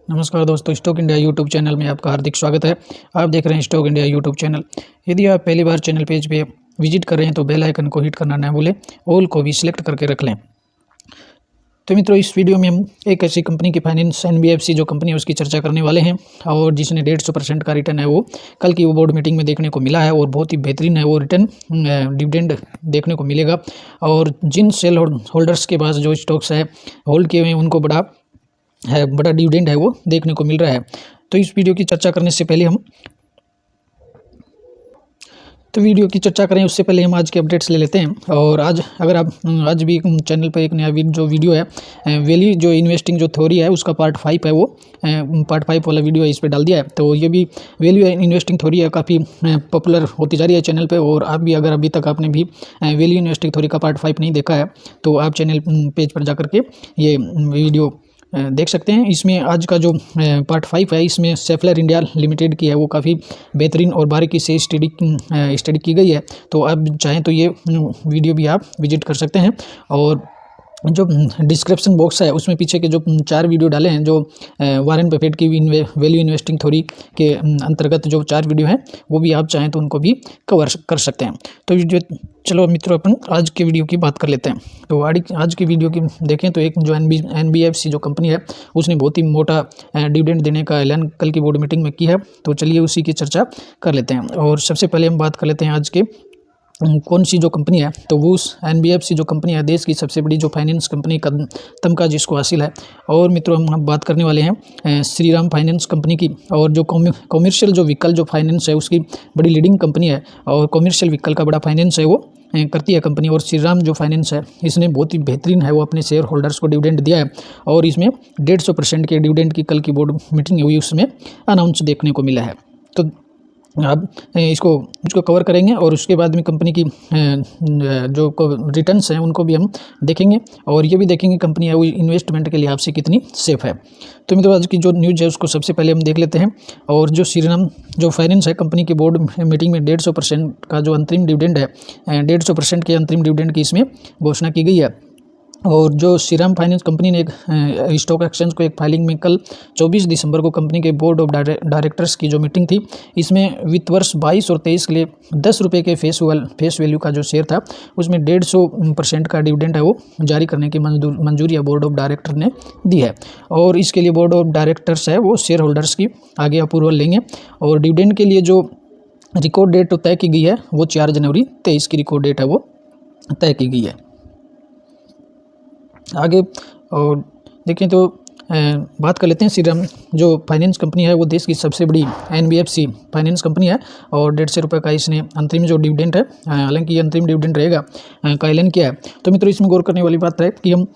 नमस्कार दोस्तों, stock India YouTube channel में आपका हार्दिक स्वागत है। आप देख रहे हैं स्टॉक इंडिया यूट्यूब चैनल। यदि आप पहली बार चैनल पेज पे विजिट कर रहे हैं तो बेल आइकन को हिट करना ना भूलें, ऑल को भी सिलेक्ट करके रख लें। तो मित्रों, इस वीडियो में हम एक ऐसी कंपनी की फाइनेंस एनबीएफसी जो कंपनी है उसकी चर्चा करने वाले हैं और जिसने 150% का रिटर्न है वो कल की वो बोर्ड मीटिंग में देखने को मिला है और बहुत ही बेहतरीन है वो रिटर्न डिविडेंड देखने को मिलेगा। और जिन शेयर होल्डर्स के पास जो स्टॉक्स है होल्ड किए हुए हैं उनको बड़ा डिविडेंड है वो देखने को मिल रहा है। तो इस वीडियो की चर्चा करने से पहले वीडियो की चर्चा करें उससे पहले हम आज के अपडेट्स ले लेते हैं। और अगर आप आज भी चैनल पर एक नया जो वीडियो है वैल्यू जो इन्वेस्टिंग जो थ्योरी है उसका पार्ट 5 है, वो पार्ट 5 वाला वीडियो है, इस पर डाल दिया है। तो ये भी वैल्यू इन्वेस्टिंग थ्योरी है, काफ़ी पॉपुलर होती जा रही है चैनल पे। और आप भी अगर अभी तक आपने भी वैल्यू इन्वेस्टिंग थ्योरी का पार्ट 5 नहीं देखा है तो आप चैनल पेज पर जा करके ये वीडियो देख सकते हैं। इसमें आज का जो पार्ट 5 है इसमें सेफलर इंडिया लिमिटेड की है वो काफ़ी बेहतरीन और बारीकी से स्टडी की गई है। तो आप चाहें तो ये वीडियो भी आप विजिट कर सकते हैं। और जो डिस्क्रिप्शन बॉक्स है उसमें पीछे के जो 4 वीडियो डाले हैं जो वारेन बफेट की वैल्यू इन्वेस्टिंग थ्योरी के अंतर्गत जो 4 वीडियो हैं वो भी आप चाहें तो उनको भी कवर कर सकते हैं। तो चलो मित्रों, अपन आज के वीडियो की बात कर लेते हैं। तो आज की वीडियो की देखें तो एक जो एनबीएफसी जो कंपनी है उसने बहुत ही मोटा डिविडेंड देने का ऐलान कल की बोर्ड मीटिंग में की है। तो चलिए उसी की चर्चा कर लेते हैं। और सबसे पहले हम बात कर लेते हैं आज के कौन सी जो कंपनी है, तो वो उस एनबीएफसी जो कंपनी है देश की सबसे बड़ी जो फाइनेंस कंपनी का तमगा जिसको हासिल है। और मित्रों, हम बात करने वाले हैं श्रीराम फाइनेंस कंपनी की। और जो कॉमर्शियल जो व्हीकल जो फाइनेंस है उसकी बड़ी लीडिंग कंपनी है और कॉमर्शियल व्हीकल का बड़ा फाइनेंस है वो करती है कंपनी। और श्रीराम जो फाइनेंस है इसने बहुत ही बेहतरीन है वो अपने शेयर होल्डर्स को डिविडेंड दिया है और इसमें 150% के डिविडेंड की कल की बोर्ड मीटिंग हुई उसमें अनाउंस देखने को मिला है। तो अब इसको कवर करेंगे और उसके बाद में कंपनी की जो रिटर्न्स हैं उनको भी हम देखेंगे और ये भी देखेंगे कंपनी है वो इन्वेस्टमेंट के लिहाज से कितनी सेफ है। तो मित्रों, आज की जो न्यूज़ है उसको सबसे पहले हम देख लेते हैं। और जो श्रीराम जो फाइनेंस है कंपनी की बोर्ड मीटिंग में 150% का जो अंतरिम डिविडेंड है 150% के अंतरिम डिविडेंड की इसमें घोषणा की गई है। और जो श्रीराम फाइनेंस कंपनी ने एक स्टॉक एक्सचेंज को एक फाइलिंग में कल 24 दिसंबर को कंपनी के बोर्ड ऑफ डायरेक्टर्स की जो मीटिंग थी इसमें वित्त वर्ष 22 और 23 के लिए 10 रुपये के फेस वैल्यू का जो शेयर था उसमें 150% का डिविडेंड है वो जारी करने की मंजूरी बोर्ड ऑफ डायरेक्टर ने दी है। और इसके लिए बोर्ड ऑफ डायरेक्टर्स है वो शेयर होल्डर्स की आगे अप्रूवल लेंगे। और डिविडेंड के लिए जो रिकॉर्ड डेट तय की गई है वो 4 जनवरी 23 की रिकॉर्ड डेट है वो तय की गई है। आगे और देखें तो बात कर लेते हैं श्रीराम जो फाइनेंस कंपनी है वो देश की सबसे बड़ी एनबीएफसी फाइनेंस कंपनी है और 150 रुपये का इसने अंतरिम जो डिविडेंड है, हालांकि ये अंतरिम डिविडेंड रहेगा, का ऐलान किया है। तो मित्रों, इसमें गौर करने वाली बात है कि हम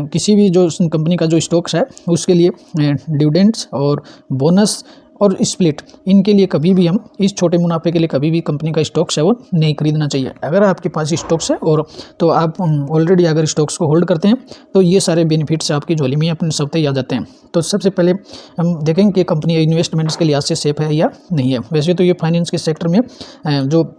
किसी भी जो कंपनी का जो स्टॉक्स है उसके लिए डिविडेंड्स और बोनस और स्प्लिट इनके लिए कभी भी हम इस छोटे मुनाफे के लिए कभी भी कंपनी का स्टॉक्स है वो नहीं खरीदना चाहिए। अगर आपके पास स्टॉक्स है और तो आप ऑलरेडी अगर स्टॉक्स को होल्ड करते हैं तो ये सारे बेनिफिट्स आपकी झोली में अपने सब ही आ जाते हैं। तो सबसे पहले हम देखेंगे कि कंपनी इन्वेस्टमेंट्स के लिहाज से सेफ है या नहीं है। वैसे तो ये फाइनेंस के सेक्टर में जो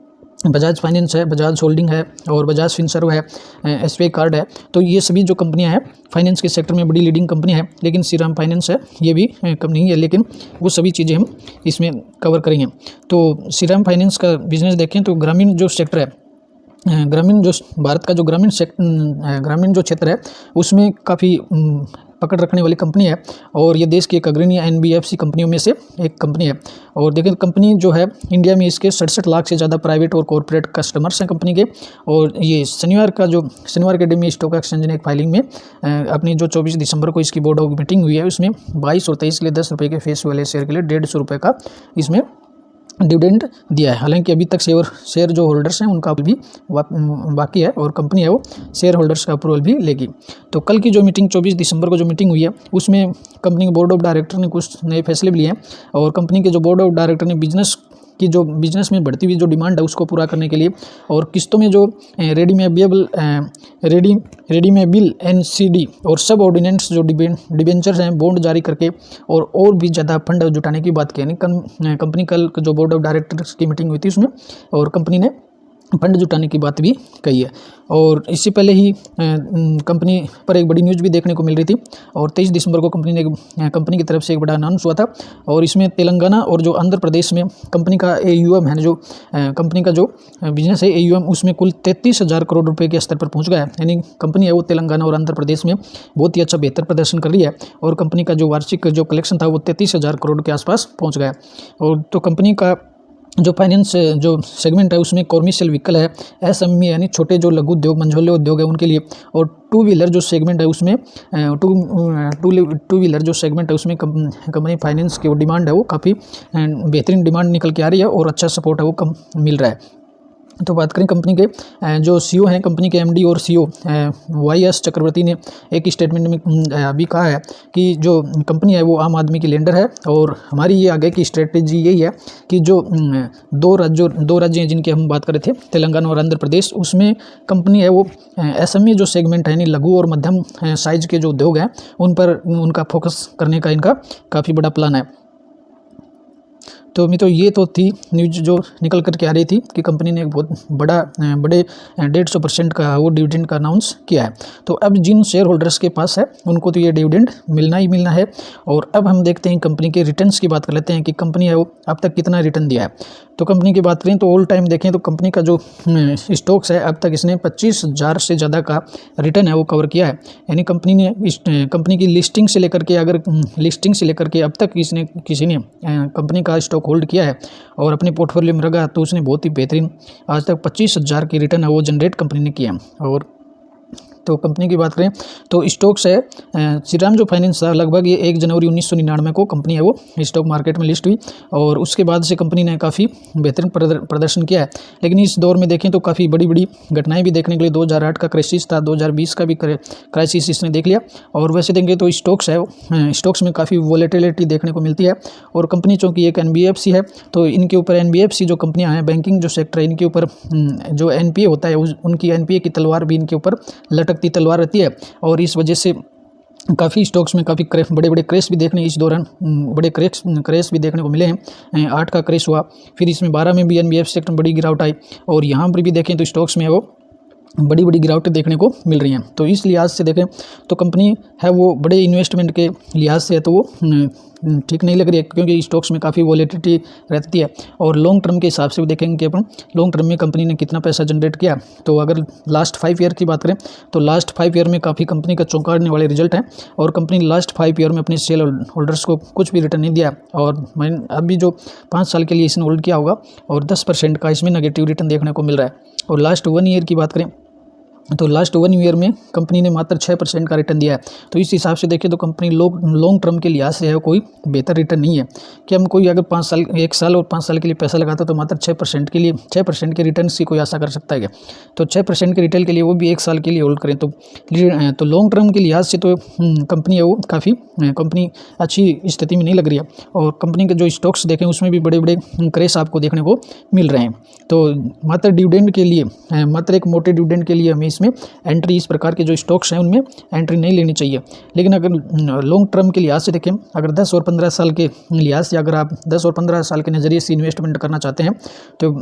बजाज फाइनेंस है, बजाज होल्डिंग है और बजाज फिनसर्व है, एसबीआई कार्ड है, तो ये सभी जो कंपनियां हैं फाइनेंस के सेक्टर में बड़ी लीडिंग कंपनी है। लेकिन श्रीराम फाइनेंस है ये भी कंपनी है, लेकिन वो सभी चीज़ें हम इसमें कवर करेंगे। तो श्रीराम फाइनेंस का बिजनेस देखें तो ग्रामीण जो सेक्टर है, ग्रामीण जो भारत का जो ग्रामीण जो क्षेत्र है उसमें काफ़ी पकड़ रखने वाली कंपनी है और ये देश की एक अग्रणी एनबीएफसी कंपनियों में से एक कंपनी है। और देखिए कंपनी जो है इंडिया में इसके 67 लाख से ज़्यादा प्राइवेट और कॉर्पोरेट कस्टमर्स हैं कंपनी के। और ये शनिवार के दिन में स्टॉक एक्सचेंज ने एक फाइलिंग में अपनी जो 24 दिसंबर को इसकी बोर्ड ऑफ मीटिंग हुई है उसमें 22 और 23 के लिए 10 रुपये के फेस वाले शेयर के लिए 150 रुपये का इसमें डिविडेंड दिया है। हालांकि अभी तक शेयर जो होल्डर्स हैं उनका भी बाकी है और कंपनी है वो शेयर होल्डर्स का अप्रूवल भी लेगी। तो कल की जो मीटिंग 24 दिसंबर को जो मीटिंग हुई है उसमें कंपनी के बोर्ड ऑफ डायरेक्टर ने कुछ नए फैसले भी लिए हैं। और कंपनी के जो बोर्ड ऑफ डायरेक्टर ने बिजनेस में बढ़ती हुई जो डिमांड है उसको पूरा करने के लिए और किस्तों में जो रेडीमेबल एनसीडी और सब ऑर्डिनेंस जो डिबेंचर्स हैं बॉन्ड जारी करके और भी ज़्यादा फंड जुटाने की बात की। यानी कंपनी कल जो बोर्ड ऑफ डायरेक्टर्स की मीटिंग हुई थी उसमें और कंपनी ने फंड जुटाने की बात भी कही है। और इससे पहले ही कंपनी पर एक बड़ी न्यूज़ भी देखने को मिल रही थी और 23 दिसंबर को कंपनी की तरफ से एक बड़ा अनाउंस हुआ था और इसमें तेलंगाना और जो आंध्र प्रदेश में कंपनी का AUM है, जो कंपनी का जो बिजनेस है AUM, उसमें कुल 33,000 करोड़ रुपए के स्तर पर पहुंच गया है। यानी कंपनी है वो तेलंगाना और आंध्र प्रदेश में बहुत ही अच्छा बेहतर प्रदर्शन कर रही है और कंपनी का जो वार्षिक जो कलेक्शन था वो 33,000 करोड़ के आसपास पहुँच गया। और तो कंपनी का जो फाइनेंस जो सेगमेंट है उसमें कॉमर्शियल व्हीकल है, SME यानी छोटे जो लघु उद्योग मंझोले उद्योग है उनके लिए, और टू व्हीलर जो सेगमेंट है उसमें टू व्हीलर जो सेगमेंट है उसमें कंपनी फाइनेंस की वो डिमांड है वो काफ़ी बेहतरीन डिमांड निकल के आ रही है और अच्छा सपोर्ट है वो कम मिल रहा है। तो बात करें कंपनी के जो CEO हैं, कंपनी के MD और CEO YS चक्रवर्ती ने एक स्टेटमेंट में अभी कहा है कि जो कंपनी है वो आम आदमी की लेंडर है और हमारी ये आगे की स्ट्रेटेजी यही है कि जो दो राज्य हैं जिनकी हम बात कर रहे थे, तेलंगाना और आंध्र प्रदेश, उसमें कंपनी है वो SME जो सेगमेंट है यानी लघु और मध्यम साइज के जो उद्योग हैं उन पर उनका फोकस करने का इनका काफ़ी बड़ा प्लान है। तो ये तो थी न्यूज जो निकल कर के आ रही थी कि कंपनी ने एक बहुत बड़े 150% का वो डिविडेंड का अनाउंस किया है। तो अब जिन शेयर होल्डर्स के पास है उनको तो ये डिविडेंड मिलना ही मिलना है। और अब हम देखते हैं कंपनी के रिटर्न्स की बात कर लेते हैं कि कंपनी है वो अब तक कितना रिटर्न दिया है। तो कंपनी की बात करें तो ऑल टाइम देखें तो कंपनी का जो स्टॉक्स है अब तक इसने 25,000 से ज़्यादा का रिटर्न है वो कवर किया है। यानी कंपनी की लिस्टिंग से लेकर के अब तक किसी ने कंपनी का स्टॉक होल्ड किया है और अपने पोर्टफोलियो में रखा तो उसने बहुत ही बेहतरीन आज तक 25,000 की रिटर्न है वो जनरेट कंपनी ने किया। और तो कंपनी की बात करें तो स्टॉक्स है श्रीराम जो फाइनेंस था लगभग ये 1 जनवरी 1999 को कंपनी है वो स्टॉक मार्केट में लिस्ट हुई और उसके बाद से कंपनी ने काफ़ी बेहतरीन प्रदर्शन किया है। लेकिन इस दौर में देखें तो काफ़ी बड़ी बड़ी घटनाएं भी देखने के लिए 2008 का क्राइसिस था, 2020 का भी क्राइसिस इसने देख लिया। और वैसे देखेंगे तो स्टॉक्स में काफ़ी वॉलेटिलिटी देखने को मिलती है। और कंपनी चूँकि एक NBFC है तो इनके ऊपर NBFC जो कंपनियाँ हैं, बैंकिंग जो सेक्टर है, इनके ऊपर जो NPA होता है उनकी NPA की तलवार भी इनके ऊपर लटकती तलवार रहती है। और इस वजह से काफ़ी स्टॉक्स में काफ़ी बड़े क्रैश भी देखने इस दौरान बड़े क्रैश भी देखने को मिले हैं। 8 का क्रैश हुआ, फिर इसमें 12 में भी NBFC सेक्टर में बड़ी गिरावट आई और यहाँ पर भी देखें तो स्टॉक्स में वो बड़ी गिरावटें देखने को मिल रही हैं। तो इस लिहाज से देखें तो कंपनी है वो बड़े इन्वेस्टमेंट के लिहाज से है तो वो ठीक नहीं लग रही है क्योंकि स्टॉक्स में काफ़ी वॉलेटिलिटी रहती है। और लॉन्ग टर्म के हिसाब से भी देखेंगे कि अपन लॉन्ग टर्म में कंपनी ने कितना पैसा जनरेट किया। तो अगर लास्ट 5 ईयर की बात करें तो लास्ट 5 ईयर में काफ़ी कंपनी का चौंकाने वाले रिजल्ट हैं और कंपनी ने लास्ट 5 ईयर में अपने शेयर होल्डर्स को कुछ भी रिटर्न नहीं दिया। और मैंने अभी जो 5 साल के लिए इसने होल्ड किया होगा और 10% का इसमें नेगेटिव रिटर्न देखने को मिल रहा है। और लास्ट 1 ईयर की बात करें तो लास्ट 1 ईयर में कंपनी ने मात्र 6% का रिटर्न दिया है। तो इस हिसाब से देखें तो कंपनी लॉन्ग टर्म के लिहाज से है कोई बेहतर रिटर्न नहीं है कि हम कोई अगर 1 साल और 5 साल के लिए पैसा लगाता तो मात्र 6% के लिए 6% के रिटर्न की कोई आशा कर सकता है क्या? तो 6% के रिटेल के लिए वो भी 1 साल के लिए होल्ड करें तो लॉन्ग टर्म के लिहाज से तो कंपनी है वो काफ़ी कंपनी अच्छी स्थिति में नहीं लग रही है। और कंपनी के जो स्टॉक्स देखें उसमें भी बड़े क्रैश आपको देखने को मिल रहे हैं। तो मात्र डिविडेंड के लिए मात्र एक मोटे डिविडेंड के लिए हमें इसमें एंट्री इस प्रकार के जो स्टॉक्स हैं उनमें एंट्री नहीं लेनी चाहिए। लेकिन अगर लॉन्ग टर्म के लिहाज से देखें, अगर 10 और 15 साल के लिहाज से अगर आप 10 और 15 साल के नज़रिए से इन्वेस्टमेंट करना चाहते हैं तो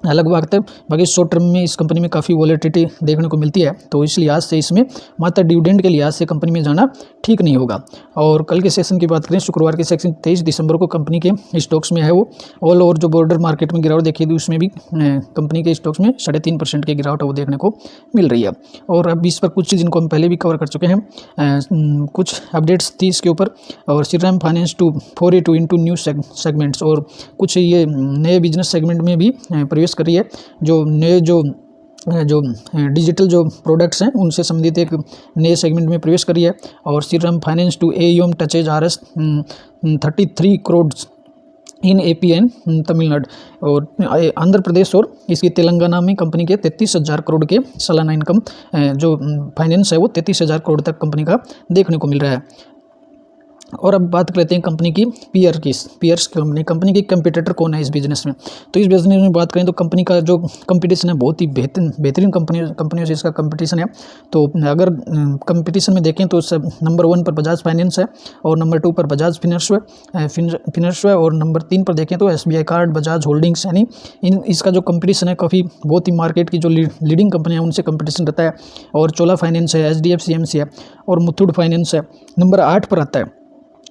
अलग बात है। बाकी शॉर्ट टर्म में इस कंपनी में काफ़ी वॉलेटिलिटी देखने को मिलती है तो इस लिहाज से इसमें मात्र डिविडेंड के लिहाज से कंपनी में जाना ठीक नहीं होगा। और कल के सेशन की बात करें, शुक्रवार के सेशन 23 दिसंबर को कंपनी के स्टॉक्स में है वो ऑल ओवर जो बॉर्डर मार्केट में गिरावट देखी थी उसमें भी कंपनी के स्टॉक्स में 3.5% की गिरावट वो देखने को मिल रही है। और अब इस पर कुछ चीज़ जिनको हम पहले भी कवर कर चुके हैं, कुछ अपडेट्स थी इसके ऊपर। और श्रीराम फाइनेंस टू फोरे इनटू न्यू सेगमेंट्स और कुछ ये नए बिजनेस सेगमेंट में भी प्रवेश कर रही है। जो नए जो डिजिटल जो प्रोडक्ट्स हैं उनसे संबंधित एक नए सेगमेंट में प्रवेश करी है। और Shriram finance to AUM touches RS 33 crore in AP and Tamil Nadu और आंध्र प्रदेश और इसकी तेलंगाना में कंपनी के 33,000 करोड़ के सालाना इनकम जो फाइनेंस है वो 33,000 करोड़ तक कंपनी का देखने को मिल रहा है। और अब बात करते हैं कंपनी की पीयर्स कंपनी की कंपटीटर कौन है इस बिज़नेस में। तो इस बिज़नेस में बात करें तो कंपनी का जो कंपटीशन है बहुत ही बेहतरीन कंपनियों से इसका कंपटीशन है। तो अगर कंपटीशन में देखें तो सब नंबर 1 पर बजाज फाइनेंस है और नंबर 2 पर बजाज फिनर्स है और नंबर 3 पर देखें तो SBI कार्ड, बजाज होल्डिंग्स, यानी इसका जो कंपटीशन है काफ़ी बहुत ही मार्केट की जो लीडिंग कंपनियाँ उनसे कंपटीशन रहता है। और चोला फाइनेंस है, HDFC AMC है और मुथूट फाइनेंस है, नंबर 8 पर आता है।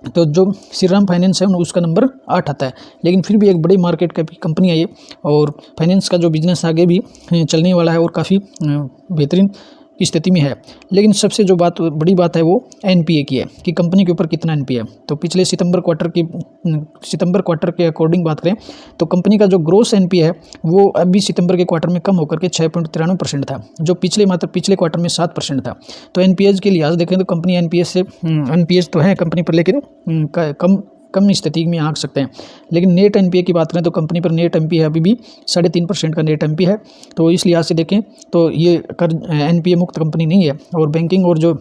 तो जो श्रीराम फाइनेंस है उसका नंबर 8 आता है। लेकिन फिर भी एक बड़ी मार्केट की कंपनी है ये, और फाइनेंस का जो बिज़नेस आगे भी चलने वाला है और काफ़ी बेहतरीन की स्थिति में है। लेकिन सबसे जो बड़ी बात है वो NPA की है कि कंपनी के ऊपर कितना NPA है। तो पिछले सितंबर क्वार्टर के अकॉर्डिंग बात करें तो कंपनी का जो ग्रोस NPA है वो अभी सितंबर के क्वार्टर में कम होकर के 6.93% था, जो पिछले क्वार्टर में 7% था। तो NPAs के लिहाज देखें तो कंपनी NPAs तो है कंपनी पर, लेकिन कम स्थिति में आ सकते हैं। लेकिन नेट NPA की बात करें तो कंपनी पर नेट NPA अभी भी 3.5% का नेट NPA है। तो इस लिहाज से देखें तो ये NPA मुक्त कंपनी नहीं है। और बैंकिंग और जो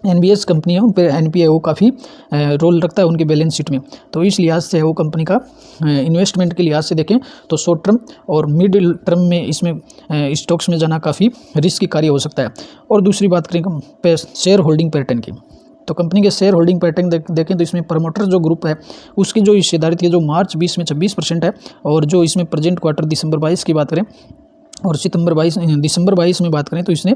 NBS कंपनी है उन पर NPA वो काफ़ी रोल रखता है उनके बैलेंस शीट में। तो इस लिहाज से वो कंपनी का इन्वेस्टमेंट के लिहाज से देखें तो शॉर्ट टर्म और मिडिल टर्म में इसमें स्टॉक्स में जाना काफ़ी रिस्की कार्य हो सकता है। और दूसरी बात करें शेयर होल्डिंग पैटर्न की, तो कंपनी के शेयर होल्डिंग पैटर्न देखें तो इसमें प्रमोटर जो ग्रुप है उसकी जो हिस्सेदारी थी जो मार्च 20 में 26% है, और जो इसमें प्रेजेंट क्वार्टर दिसंबर 22 की बात करें और दिसंबर 22 में बात करें तो इसने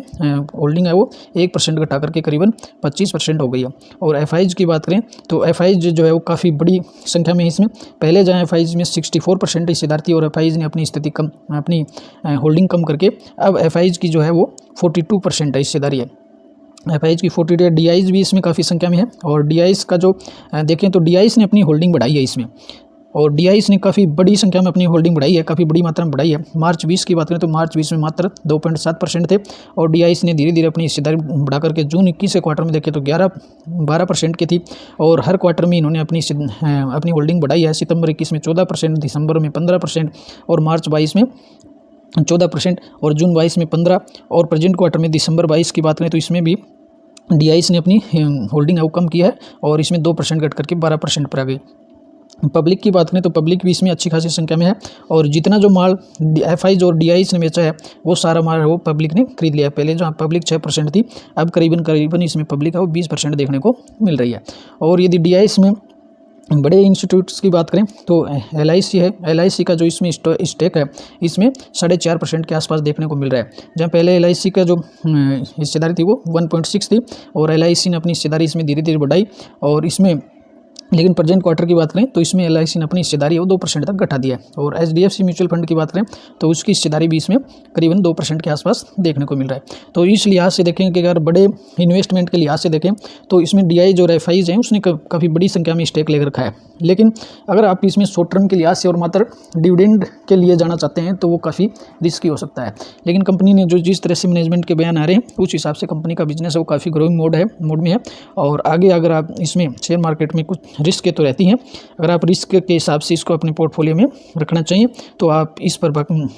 होल्डिंग है वो 1% घटा करके करीबन 25% हो गई है। और FIs की बात करें तो FIs जो है वो काफ़ी बड़ी संख्या में इसमें, पहले जहाँ FIs में 64% हिस्सेदार थी और FIs ने अपनी होल्डिंग कम करके अब FIs की जो है वो 42% हिस्सेदारी है। FIs की 42, DIs भी इसमें काफ़ी संख्या में है। और DIs का जो देखें तो DIs ने अपनी होल्डिंग बढ़ाई है इसमें, और DIs ने काफ़ी बड़ी संख्या में अपनी होल्डिंग बढ़ाई है, काफ़ी बड़ी मात्रा में बढ़ाई है। मार्च 20 की बात करें तो मार्च 20 में मात्र 2.7% थे, और DIs ने धीरे धीरे अपनी हिस्सेदारी बढ़ा करके जून 21 के क्वार्टर में देखें तो 12% की थी, और हर क्वार्टर में इन्होंने अपनी होल्डिंग बढ़ाई है। सितंबर 21 में 14%, दिसंबर में 15% और मार्च 22 में 14% और जून 22 में 15%। और प्रेजेंट क्वार्टर में दिसंबर 22 की बात करें तो इसमें भी DIs ने अपनी होल्डिंग है वो कम किया है और इसमें 2% घट करके 12% पर आ गई। पब्लिक की बात करें तो पब्लिक भी इसमें अच्छी खासी संख्या में है, और जितना जो माल FIs और DIs ने बेचा है वो सारा माल वो पब्लिक ने खरीद लिया है। पहले जहाँ पब्लिक 6% थी अब करीबन इसमें पब्लिक है वो 20% देखने को मिल रही है। और यदि DIs में बड़े इंस्टीट्यूट्स की बात करें तो LIC है, LIC का जो इसमें स्टेक है इसमें 4.5% के आसपास देखने को मिल रहा है। जहाँ पहले LIC का जो हिस्सेदारी थी वो 1.6 थी, और LIC ने अपनी हिस्सेदारी इसमें धीरे धीरे बढ़ाई, और इसमें लेकिन प्रेजेंट क्वार्टर की बात करें तो इसमें LIC ने अपनी हिस्सेदारी वो 2% तक घटा दिया है। और HDFC म्यूचुअल फंड की बात करें तो उसकी हिस्सेदारी भी इसमें करीबन 2% के आसपास देखने को मिल रहा है। तो इस लिहाज से देखें कि अगर बड़े इन्वेस्टमेंट के लिहाज से देखें तो इसमें DIs और FIs हैं उसने काफ़ी बड़ी संख्या में स्टेक लेकर रखा है। लेकिन अगर आप इसमें शॉर्ट टर्म के लिहाज से और मात्र डिविडेंड के लिए जाना चाहते हैं तो वो काफ़ी रिस्की हो सकता है। लेकिन कंपनी ने जो जिस तरह से मैनेजमेंट के बयान आ रहे हैं उस हिसाब से कंपनी का बिजनेस है वो काफ़ी ग्रोइंग मोड में है। और आगे अगर आप इसमें शेयर मार्केट में कुछ रिस्क तो रहती हैं, अगर आप रिस्क के हिसाब से इसको अपने पोर्टफोलियो में रखना चाहिए तो आप इस पर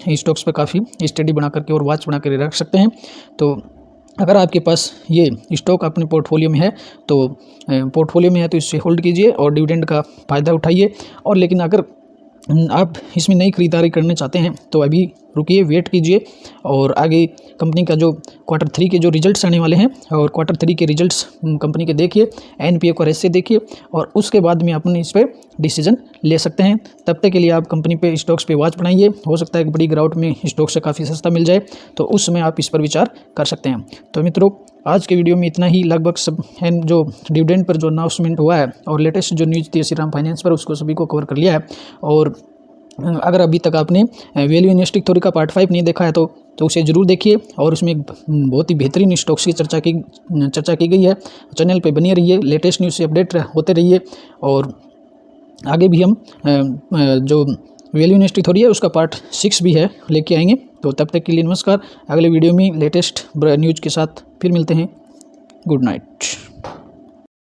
स्टॉक्स पर काफ़ी स्टडी बना करके और वॉच बना कर रख सकते हैं। तो अगर आपके पास ये स्टॉक अपने पोर्टफोलियो में है तो इससे होल्ड कीजिए और डिविडेंड का फ़ायदा उठाइए। और लेकिन अगर आप इसमें नई खरीदारी करना चाहते हैं तो अभी रुकिए, वेट कीजिए, और आगे कंपनी का जो क्वार्टर 3 के जो रिजल्ट्स आने वाले हैं और क्वार्टर 3 के रिजल्ट्स कंपनी के देखिए, NPA को ऐसे देखिए, और उसके बाद में अपने इस पर डिसीजन ले सकते हैं। तब तक के लिए आप कंपनी पे स्टॉक्स पे वॉच बनाइए, हो सकता है कि बड़ी गिरावट में स्टॉक से काफ़ी सस्ता मिल जाए तो उस समय आप इस पर विचार कर सकते हैं। तो मित्रों, आज के वीडियो में इतना ही। लगभग सब जो डिविडेंड पर जो अनाउंसमेंट हुआ है और लेटेस्ट जो न्यूज़ थी श्रीराम फाइनेंस पर उसको सभी को कवर कर लिया है। और अगर अभी तक आपने वैल्यू इन्वेस्टिंग थ्योरी का पार्ट 5 नहीं देखा है तो उसे ज़रूर देखिए, और उसमें बहुत ही बेहतरीन स्टॉक्स की चर्चा की गई है। चैनल पे बने रहिए, लेटेस्ट न्यूज़ से अपडेट होते रहिए, और आगे भी हम जो वैल्यू इन्वेस्टिंग थ्योरी है उसका पार्ट 6 भी है लेके आएंगे। तो तब तक के लिए नमस्कार। अगले वीडियो में लेटेस्ट न्यूज़ के साथ फिर मिलते हैं। Good night.